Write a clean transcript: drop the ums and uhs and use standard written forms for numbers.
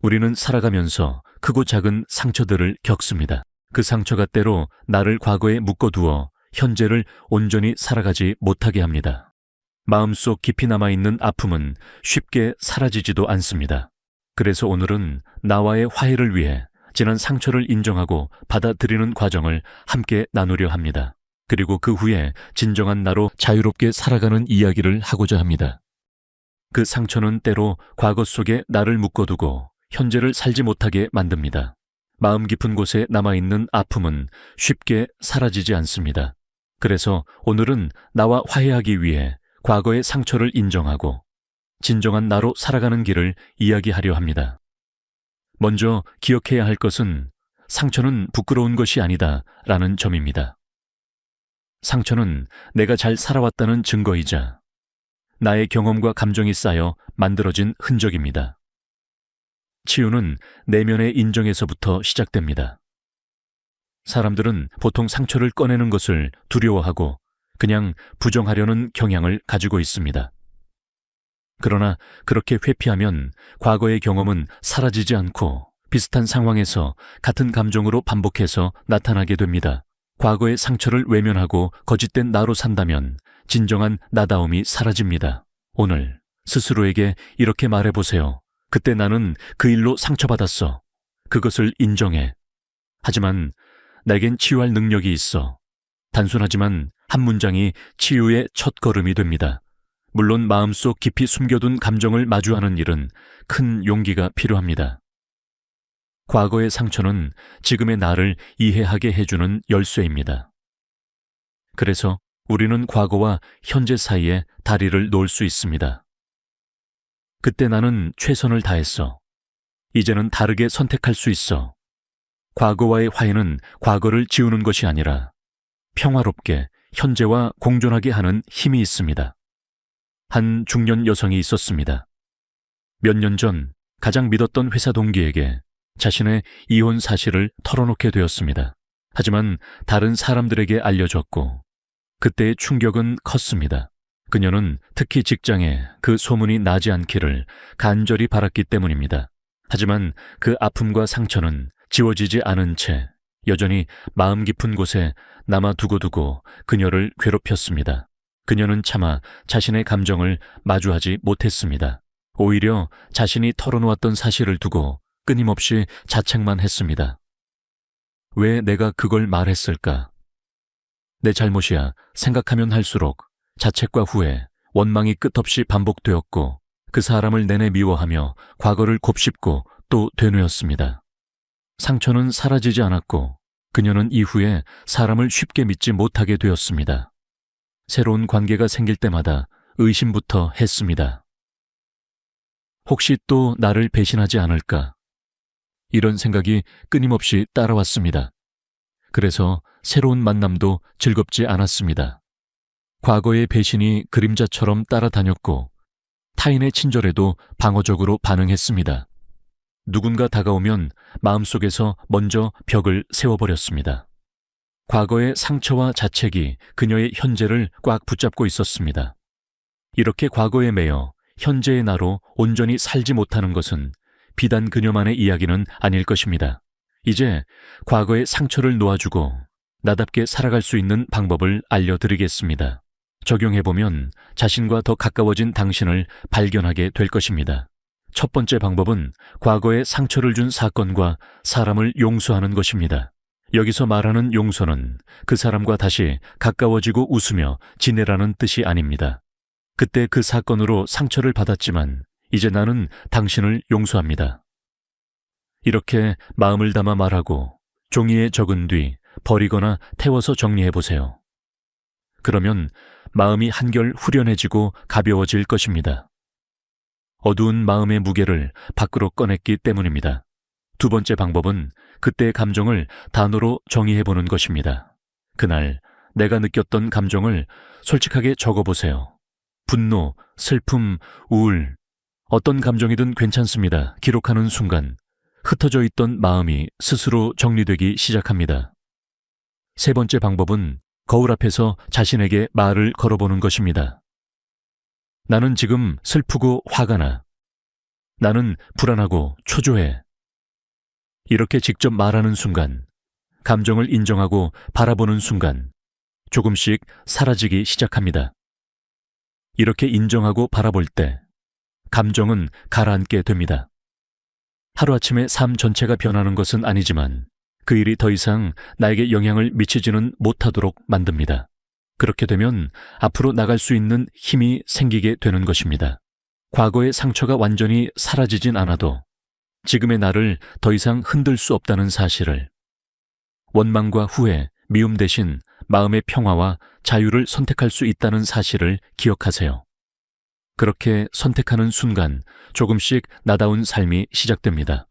우리는 살아가면서 크고 작은 상처들을 겪습니다. 그 상처가 때로 나를 과거에 묶어두어 현재를 온전히 살아가지 못하게 합니다. 마음속 깊이 남아있는 아픔은 쉽게 사라지지도 않습니다. 그래서 오늘은 나와의 화해를 위해 지난 상처를 인정하고 받아들이는 과정을 함께 나누려 합니다. 그리고 그 후에 진정한 나로 자유롭게 살아가는 이야기를 하고자 합니다. 그 상처는 때로 과거 속에 나를 묶어두고 현재를 살지 못하게 만듭니다. 마음 깊은 곳에 남아있는 아픔은 쉽게 사라지지 않습니다. 그래서 오늘은 나와 화해하기 위해 과거의 상처를 인정하고 진정한 나로 살아가는 길을 이야기하려 합니다. 먼저 기억해야 할 것은 상처는 부끄러운 것이 아니다 라는 점입니다. 상처는 내가 잘 살아왔다는 증거이자 나의 경험과 감정이 쌓여 만들어진 흔적입니다. 치유는 내면의 인정에서부터 시작됩니다. 사람들은 보통 상처를 꺼내는 것을 두려워하고 그냥 부정하려는 경향을 가지고 있습니다. 그러나 그렇게 회피하면 과거의 경험은 사라지지 않고 비슷한 상황에서 같은 감정으로 반복해서 나타나게 됩니다. 과거의 상처를 외면하고 거짓된 나로 산다면 진정한 나다움이 사라집니다. 오늘 스스로에게 이렇게 말해보세요. 그때 나는 그 일로 상처받았어. 그것을 인정해. 하지만 내겐 치유할 능력이 있어. 단순하지만 한 문장이 치유의 첫걸음이 됩니다. 물론 마음속 깊이 숨겨둔 감정을 마주하는 일은 큰 용기가 필요합니다. 과거의 상처는 지금의 나를 이해하게 해주는 열쇠입니다. 그래서 우리는 과거와 현재 사이에 다리를 놓을 수 있습니다. 그때 나는 최선을 다했어. 이제는 다르게 선택할 수 있어. 과거와의 화해는 과거를 지우는 것이 아니라 평화롭게 현재와 공존하게 하는 힘이 있습니다. 한 중년 여성이 있었습니다. 몇 년 전 가장 믿었던 회사 동기에게 자신의 이혼 사실을 털어놓게 되었습니다. 하지만 다른 사람들에게 알려졌고 그때의 충격은 컸습니다. 그녀는 특히 직장에 그 소문이 나지 않기를 간절히 바랐기 때문입니다. 하지만 그 아픔과 상처는 지워지지 않은 채 여전히 마음 깊은 곳에 남아 두고두고 그녀를 괴롭혔습니다. 그녀는 차마 자신의 감정을 마주하지 못했습니다. 오히려 자신이 털어놓았던 사실을 두고 끊임없이 자책만 했습니다. 왜 내가 그걸 말했을까? 내 잘못이야 생각하면 할수록 자책과 후회, 원망이 끝없이 반복되었고 그 사람을 내내 미워하며 과거를 곱씹고 또 되뇌었습니다. 상처는 사라지지 않았고 그녀는 이후에 사람을 쉽게 믿지 못하게 되었습니다. 새로운 관계가 생길 때마다 의심부터 했습니다. 혹시 또 나를 배신하지 않을까? 이런 생각이 끊임없이 따라왔습니다. 그래서 새로운 만남도 즐겁지 않았습니다. 과거의 배신이 그림자처럼 따라다녔고 타인의 친절에도 방어적으로 반응했습니다. 누군가 다가오면 마음속에서 먼저 벽을 세워버렸습니다. 과거의 상처와 자책이 그녀의 현재를 꽉 붙잡고 있었습니다. 이렇게 과거에 매여 현재의 나로 온전히 살지 못하는 것은 비단 그녀만의 이야기는 아닐 것입니다. 이제 과거의 상처를 놓아주고 나답게 살아갈 수 있는 방법을 알려드리겠습니다. 적용해보면 자신과 더 가까워진 당신을 발견하게 될 것입니다. 첫 번째 방법은 과거에 상처를 준 사건과 사람을 용서하는 것입니다. 여기서 말하는 용서는 그 사람과 다시 가까워지고 웃으며 지내라는 뜻이 아닙니다. 그때 그 사건으로 상처를 받았지만 이제 나는 당신을 용서합니다. 이렇게 마음을 담아 말하고 종이에 적은 뒤 버리거나 태워서 정리해보세요. 그러면 마음이 한결 후련해지고 가벼워질 것입니다. 어두운 마음의 무게를 밖으로 꺼냈기 때문입니다. 두 번째 방법은 그때의 감정을 단어로 정의해보는 것입니다. 그날 내가 느꼈던 감정을 솔직하게 적어보세요. 분노, 슬픔, 우울, 어떤 감정이든 괜찮습니다. 기록하는 순간 흩어져 있던 마음이 스스로 정리되기 시작합니다. 세 번째 방법은 거울 앞에서 자신에게 말을 걸어보는 것입니다. 나는 지금 슬프고 화가 나. 나는 불안하고 초조해. 이렇게 직접 말하는 순간, 감정을 인정하고 바라보는 순간, 조금씩 사라지기 시작합니다. 이렇게 인정하고 바라볼 때, 감정은 가라앉게 됩니다. 하루아침에 삶 전체가 변하는 것은 아니지만, 그 일이 더 이상 나에게 영향을 미치지는 못하도록 만듭니다. 그렇게 되면 앞으로 나갈 수 있는 힘이 생기게 되는 것입니다. 과거의 상처가 완전히 사라지진 않아도 지금의 나를 더 이상 흔들 수 없다는 사실을, 원망과 후회, 미움 대신 마음의 평화와 자유를 선택할 수 있다는 사실을 기억하세요. 그렇게 선택하는 순간 조금씩 나다운 삶이 시작됩니다.